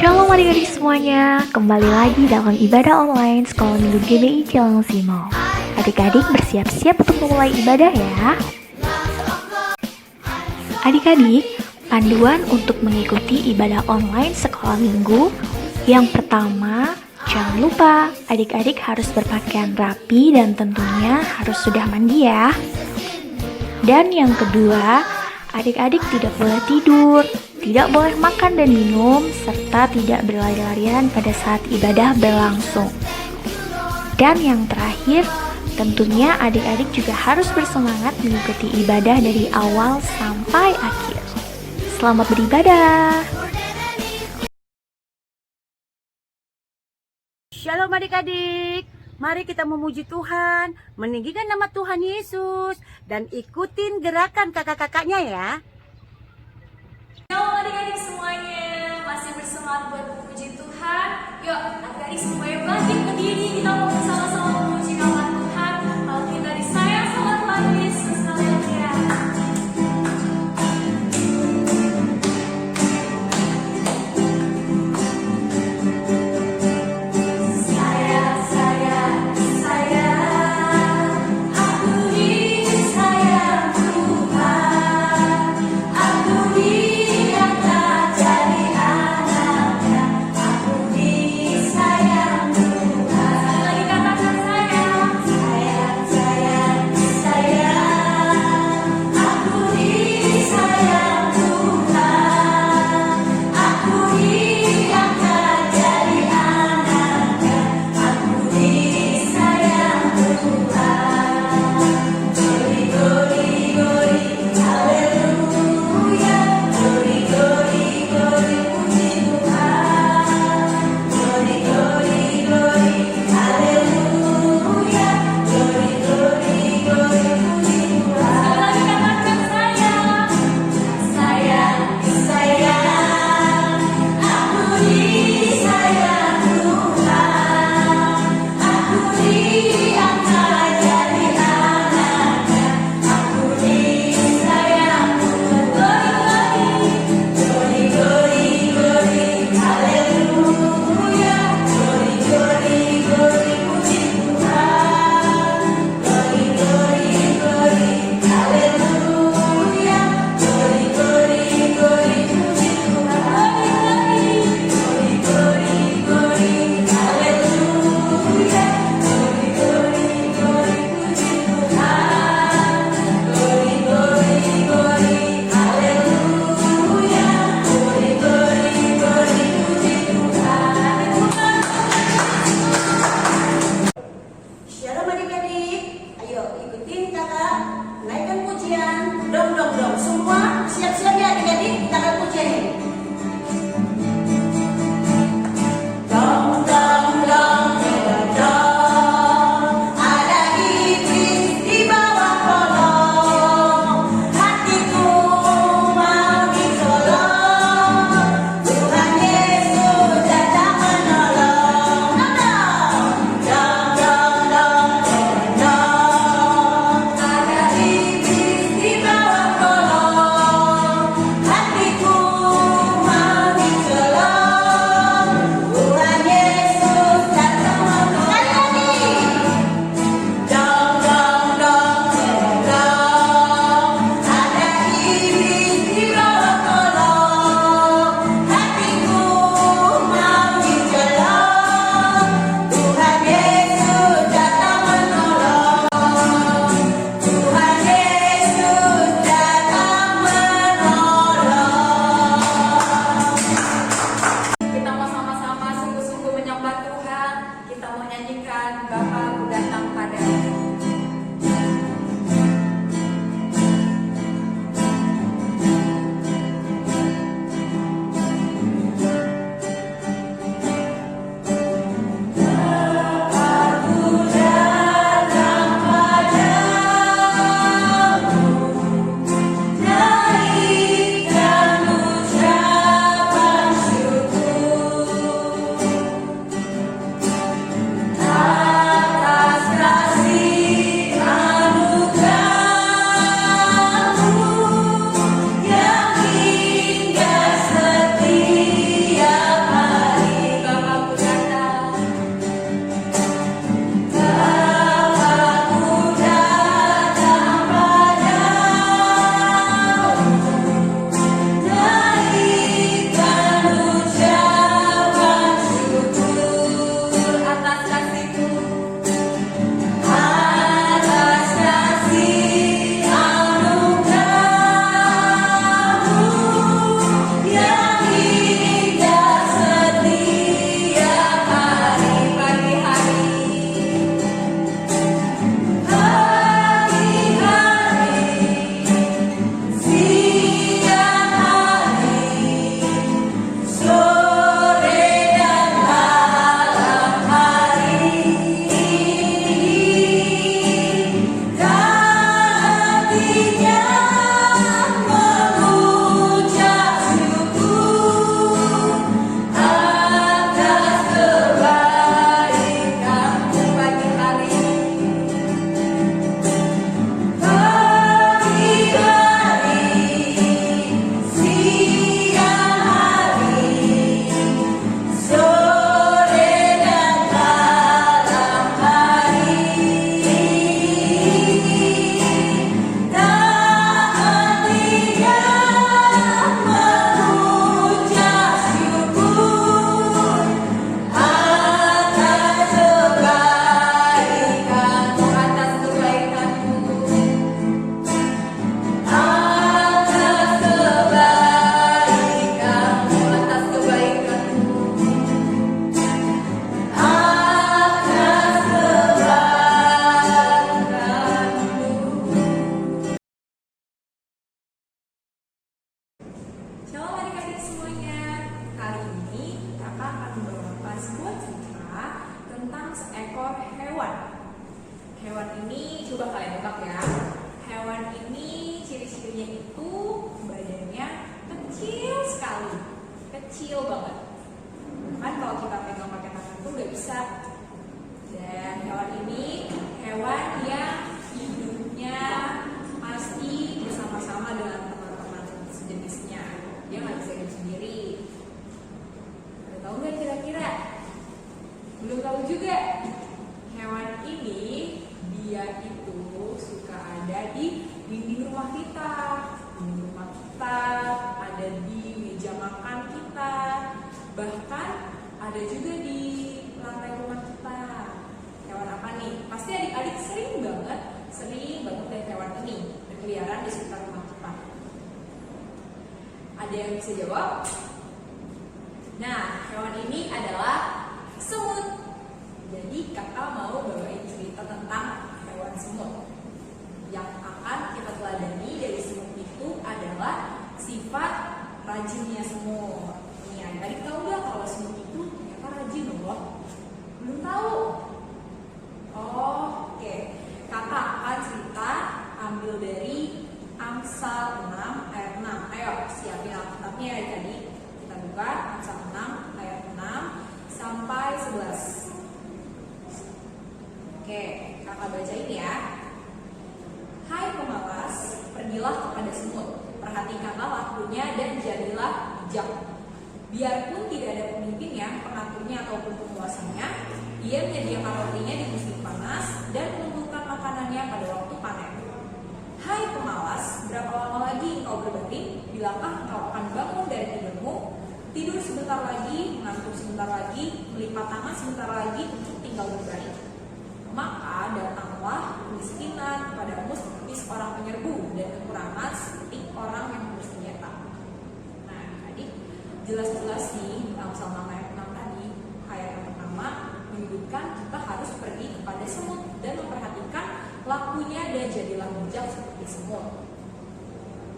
Shalom adik-adik semuanya, kembali lagi dalam ibadah online Sekolah Minggu GBI Cilengsi. Adik-adik bersiap-siap untuk memulai ibadah ya. Adik-adik, panduan untuk mengikuti ibadah online sekolah minggu. Yang pertama, jangan lupa adik-adik harus berpakaian rapi dan tentunya harus sudah mandi ya. Dan yang kedua, adik-adik tidak boleh tidur, tidak boleh makan dan minum, serta tidak berlari-larian pada saat ibadah berlangsung. Dan yang terakhir, tentunya adik-adik juga harus bersemangat mengikuti ibadah dari awal sampai akhir. Selamat beribadah! Shalom adik-adik, mari kita memuji Tuhan, meninggikan nama Tuhan Yesus, dan ikutin gerakan kakak-kakaknya ya. Halo adik-adik semuanya, masih bersemangat buat memuji Tuhan? Yuk, adik-adik semuanya bangkit berdiri, kita mau bersama-sama memuji nama Tuhan. Kalau kita disayang sama Tuhan Yesus, haleluya. Sayang sebuah cerita tentang seekor hewan. Hewan ini coba kalian tebak ya. Hewan ini ciri-cirinya itu badannya kecil sekali, kecil banget. Kan kalau kita pegang pakai tangan tuh nggak bisa. Dan hewan ini hewan yang hidupnya pasti bersama-sama dengan teman-teman sejenisnya. Dia nggak bisa hidup sendiri. Udah tahu nggak kira-kira? Belum tahu juga. Hewan ini dia itu suka ada di dinding rumah kita. Dinding rumah kita, ada di meja makan kita, bahkan ada juga di lantai rumah kita. Hewan apa nih? Pasti adik-adik sering banget lihat hewan ini berkeliaran di sekitar rumah kita. Ada yang bisa jawab? Nah, hewan ini adalah semut. Jadi kakak mau bawain cerita tentang hewan semut. Yang akan kita teladani dari semut itu adalah sifat rajinnya semut. Nih, tadi tahu nggak kalau semut itu ternyata rajin loh? Belum tahu? Oh, oke. Kakak akan cerita ambil dari Amsal 6 ayat 6. Ayo siapin Alkitabnya ya tadi. Kita buka Amsal 6 ayat 6 sampai 11. Oke, kakak bacain ya. Hai pemalas, pergilah kepada semut. Perhatikanlah lakunya dan jadilah bijak. Biarpun tidak ada pemimpinnya, pengaturnya ataupun penguasanya, ia menyediakan rotinya di musim panas dan mengumpulkan makanannya pada waktu panen. Hai pemalas, berapa lama lagi engkau berbaring? Bilakah engkau akan bangun dari tidurmu? Tidur sebentar lagi, mengantuk sebentar lagi, melipat tangan sebentar lagi untuk tinggal berbaring. Maka datanglah kemiskinan kepadamu seperti seorang penyerbu dan kekurangan seperti orang yang bersenjata. Nah, tadi jelas-jelas nih Amsal 6 ayat 6 tadi, ayat yang pertama menyebutkan kita harus pergi kepada semut dan memperhatikan lakunya dan jadilah bijak seperti semut.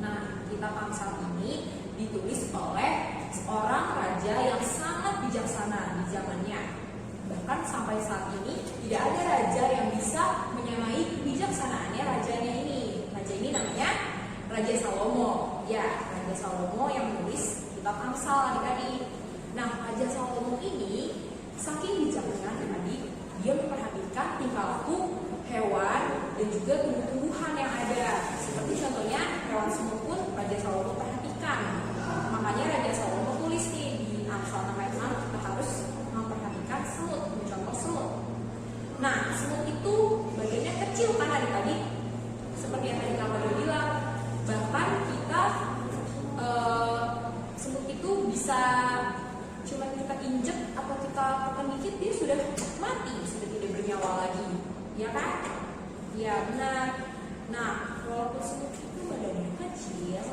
Nah, kitab Amsal ini ditulis oleh seorang raja yang sangat bijaksana di zamannya. Bahkan sampai saat ini tidak ada raja yang bisa menyamai kebijaksanaannya rajanya ini. Raja ini namanya Raja Salomo. Ya, Raja Salomo yang menulis kitab Amsal adik-adik. Nah, Raja Salomo ini saking bijaknya adik-adik, dia memperhatikan tingkah laku hewan dan juga tumbuh-tumbuhan yang ada. Seperti contohnya hewan semut pun Raja Salomo perhatikan. Makanya Raja Salomo tulis nih di Amsal 6 ayat 6 kita harus memperhatikan semut, mencontoh semut. Nah, semut itu bagiannya kecil kan adik-adik? Seperti yang tadi kakak udah bilang. Bahkan kita semut itu bisa cuma kita injek atau kita tekan dikit dia sudah mati, sudah tidak bernyawa lagi. Ya kan? Ya benar. Nah, walaupun semut itu badannya kecil,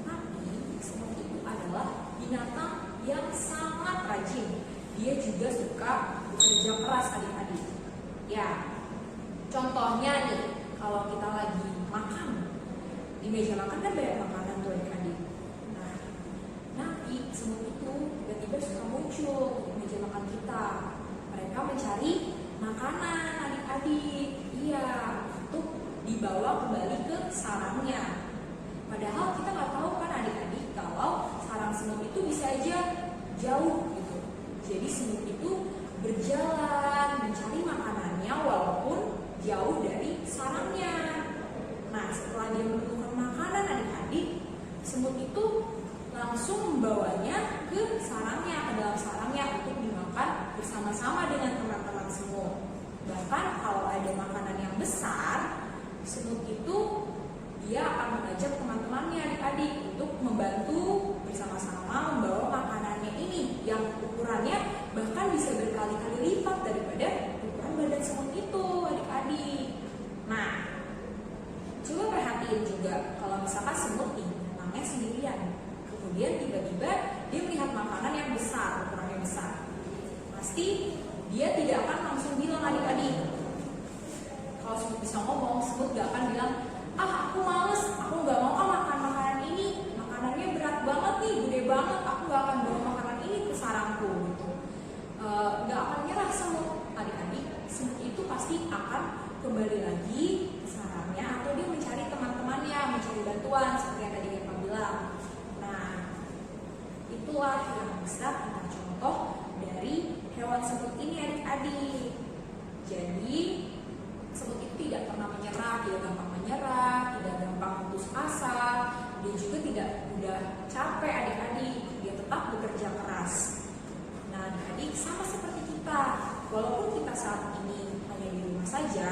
tapi semut itu adalah binatang yang sangat rajin. Dia juga suka bekerja keras adik-adik. Ya, contohnya nih, kalau kita lagi makan, di meja makan kan banyak makanan tuh adik-adik. Nah, nanti semut itu tiba-tiba suka muncul di meja makan kita. Mereka mencari makanan adik-adik. Iya, untuk dibawa kembali ke sarangnya. Padahal kita nggak tahu kan adik-adik kalau sarang semut itu bisa aja jauh gitu. Jadi semut itu berjalan mencari makanannya walaupun jauh dari sarangnya. Nah, setelah dia menemukan makanan adik-adik, semut itu langsung membawanya ke sarangnya, ke dalam sarangnya untuk dimakan bersama-sama dengan teman-teman semut. Bahkan kalau ada makanan yang besar, semut itu dia akan mengajak teman-temannya adik-adik untuk membantu bersama-sama membawa makanannya ini yang ukurannya bahkan bisa berkali-kali lipat daripada ukuran badan semut itu adik-adik. Nah, coba perhatiin juga kalau misalkan semut nih namanya sendirian, kemudian tiba-tiba dia melihat makanan yang besar, ukurannya besar, pasti dia tidak akan langsung bilang adik-adik. Kalau semut bisa ngomong, semut gak akan bilang, aku males, aku gak mau makan makanan ini, makanannya berat banget nih, gede banget, aku gak akan bawa makanan ini ke sarangku gitu. Gak saat ini hanya di rumah saja,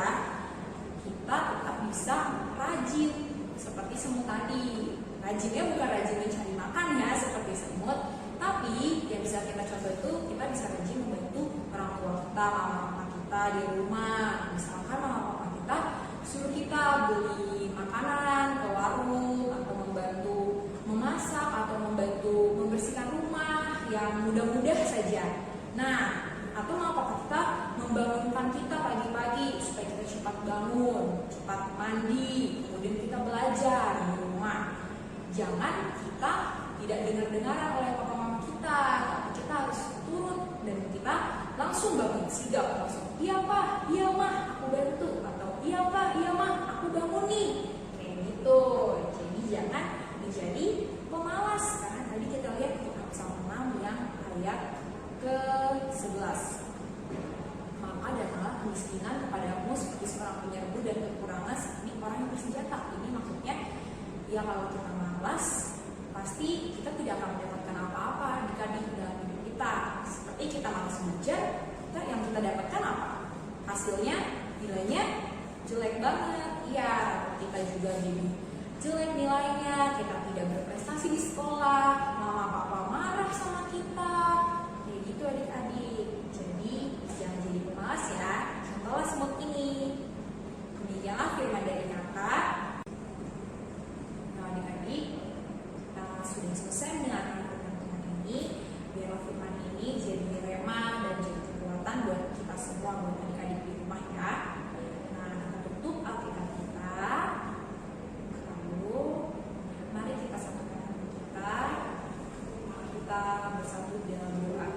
kita tetap bisa rajin seperti semut tadi. Rajinnya bukan rajin mencari makan ya seperti semut, tapi yang bisa kita coba itu kita bisa rajin membantu orang tua kita, mama kita di rumah. Misalkan mama papa kita suruh kita beli makanan ke warung, atau membantu memasak, atau membantu membersihkan rumah yang mudah-mudah saja. Nah, atau mama papa kita membangunkan kita pagi-pagi supaya kita cepat bangun, cepat mandi, kemudian kita belajar di rumah. Jangan kita tidak dengar-dengaran oleh papa mama kita, tapi kita harus turut dan kita langsung bangun sigap, langsung iya pak, iya mah, aku bantu, atau iya pak, iya mah, aku bangun nih, kayak gitu. Jadi jangan menjadi pemalas, karena tadi kita lihat di Amsal 6 yang ayat ke-11. Maka datanglah kemiskinan kepadamu seperti seorang penyerbu dan kekurangan seperti orang yang bersenjata. Ini maksudnya ya kalau kita malas, pasti kita tidak akan mendapatkan apa-apa di dalam hidup kita. Seperti kita malas belajar, yang kita dapatkan apa? Hasilnya nilainya jelek banget. Iya, kita juga jadi jelek nilainya, kita tidak berprestasi di sekolah, mama papa marah sama kita. Kayak gitu adik-adik. Jadi jangan jadi pemalas ya. Contohlah semut ini. Demikianlah firman dari kakak. Nah adik-adik, kita sudah selesai mendengarkan firman Tuhan ini. Biarlah firman ini jadi rema dan jadi kekuatan buat kita semua, buat adik-adik di rumah ya. Nah kita tutup Alkitab kita. Lalu mari kita satukan hati kita. Kita bersatu dalam doa.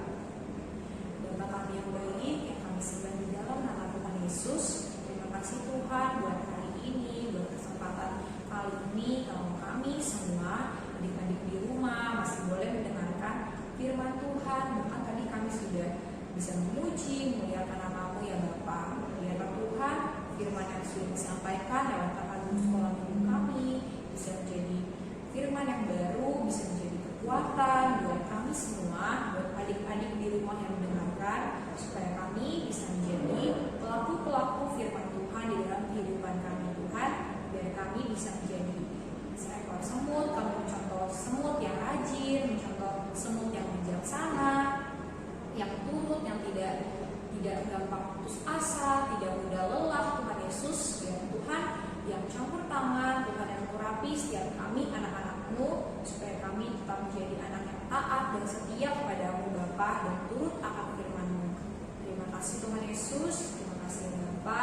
Bapa kami yang baik, yang kami sembah di dalam nama Tuhan Yesus. Terima kasih Tuhan buat hari ini, buat kesempatan kali ini. Kalau kami semua adik-adik di rumah masih boleh mendengarkan firman Tuhan. Bahkan tadi kami sudah bisa memuji, memuliakan nama-Mu ya Bapa. Biarlah Tuhan firman yang sudah disampaikan lewat taman sekolah minggu kami bisa menjadi firman yang baru, bisa menjadi kekuatan buat kami semua, buat adik-adik di rumah yang mendengarkan, supaya kami bisa menjadi pelaku-pelaku firman Tuhan di dalam kehidupan kami Tuhan. Biar kami bisa menjadi seekor semut, kami mencontoh semut yang rajin, mencontoh semut yang bijaksana, yang turut, yang tidak gampang putus asa, tidak mudah lelah Tuhan Yesus. Biar Tuhan yang campur tangan, Tuhan yang mengurapi setiap kami anak-anak-Mu, supaya kami tetap menjadi anak yang taat dan setia kepadamu Bapa dan turut akan firman-Mu. Terima kasih Tuhan Yesus, terima kasih Bapa.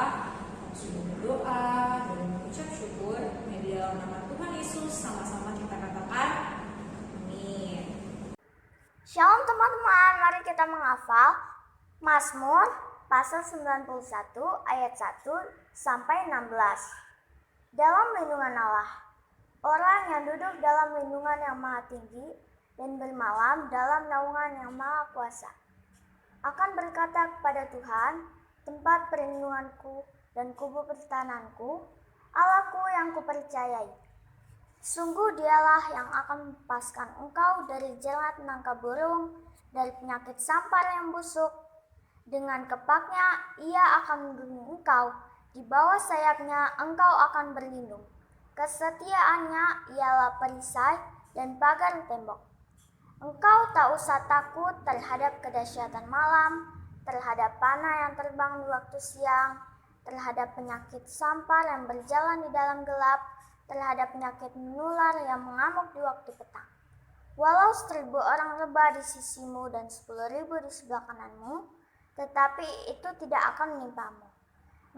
Kami sudah berdoa dan mengucap syukur. Di dalam nama Tuhan Yesus sama-sama kita katakan amin. Shalom teman-teman, mari kita menghafal Mazmur pasal 91 ayat 1 sampai 16. Dalam lindungan Allah, orang yang duduk dalam lindungan yang maha tinggi dan bermalam dalam naungan yang maha kuasa akan berkata kepada Tuhan, tempat perlindunganku dan kubu pertahananku, Allahku yang kupercayai. Sungguh dialah yang akan melepaskan engkau dari jerat nangka burung, dari penyakit sampar yang busuk. Dengan kepaknya ia akan melindungi engkau, di bawah sayapnya engkau akan berlindung. Kesetiaannya ialah perisai dan pagar tembok. Engkau tak usah takut terhadap kedahsyatan malam, terhadap panah yang terbang di waktu siang, terhadap penyakit sampar yang berjalan di dalam gelap, terhadap penyakit menular yang mengamuk di waktu petang. Walau 1.000 orang rebah di sisimu dan 10.000 di sebelah kananmu, tetapi itu tidak akan menimpamu.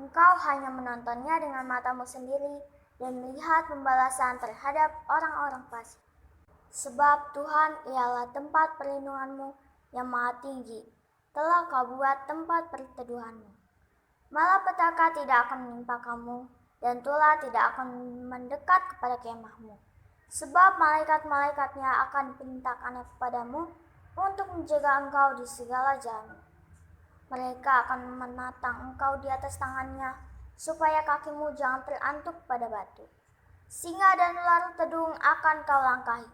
Engkau hanya menontonnya dengan matamu sendiri dan melihat pembalasan terhadap orang-orang fasik. Sebab Tuhan ialah tempat perlindunganmu yang maha tinggi, telah kau buat tempat perteduhanmu. Malapetaka tidak akan menimpa kamu, dan tulah tidak akan mendekat kepada kemahmu. Sebab malaikat-malaikatnya akan diperintahkannya kepadamu untuk menjaga engkau di segala jalanmu. Mereka akan menatang engkau di atas tangannya, supaya kakimu jangan terantuk pada batu. Singa dan ular tedung akan kau langkahi.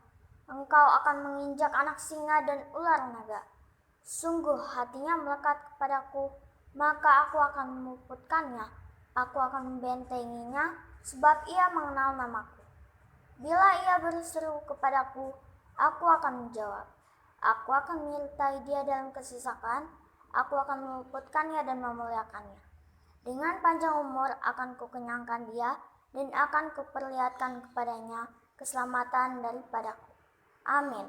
Engkau akan menginjak anak singa dan ular naga. Sungguh hatinya melekat kepadaku, maka aku akan meluputkannya. Aku akan membentenginya, sebab ia mengenal namaku. Bila ia berseru kepadaku, aku akan menjawab. Aku akan menyertai dia dalam kesesakan, aku akan meluputkannya dan memuliakannya. Dengan panjang umur akan kukenyangkan dia, dan akan kuperlihatkan kepadanya keselamatan daripadaku. Amin.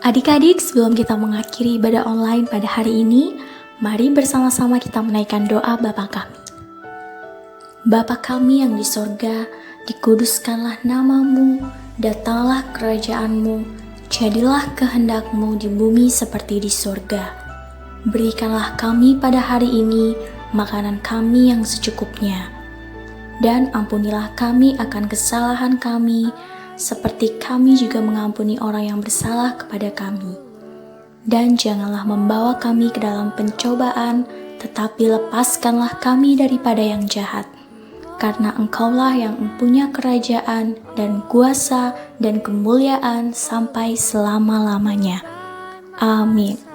Adik-adik, sebelum kita mengakhiri ibadah online pada hari ini, mari bersama-sama kita menaikkan doa Bapa kami. Bapa kami yang di sorga, dikuduskanlah namamu, datanglah kerajaanmu, jadilah kehendakmu di bumi seperti di sorga. Berikanlah kami pada hari ini makanan kami yang secukupnya, dan ampunilah kami akan kesalahan kami, seperti kami juga mengampuni orang yang bersalah kepada kami. Dan janganlah membawa kami ke dalam pencobaan, tetapi lepaskanlah kami daripada yang jahat. Karena Engkaulah yang mempunyai kerajaan dan kuasa dan kemuliaan sampai selama-lamanya. Amin.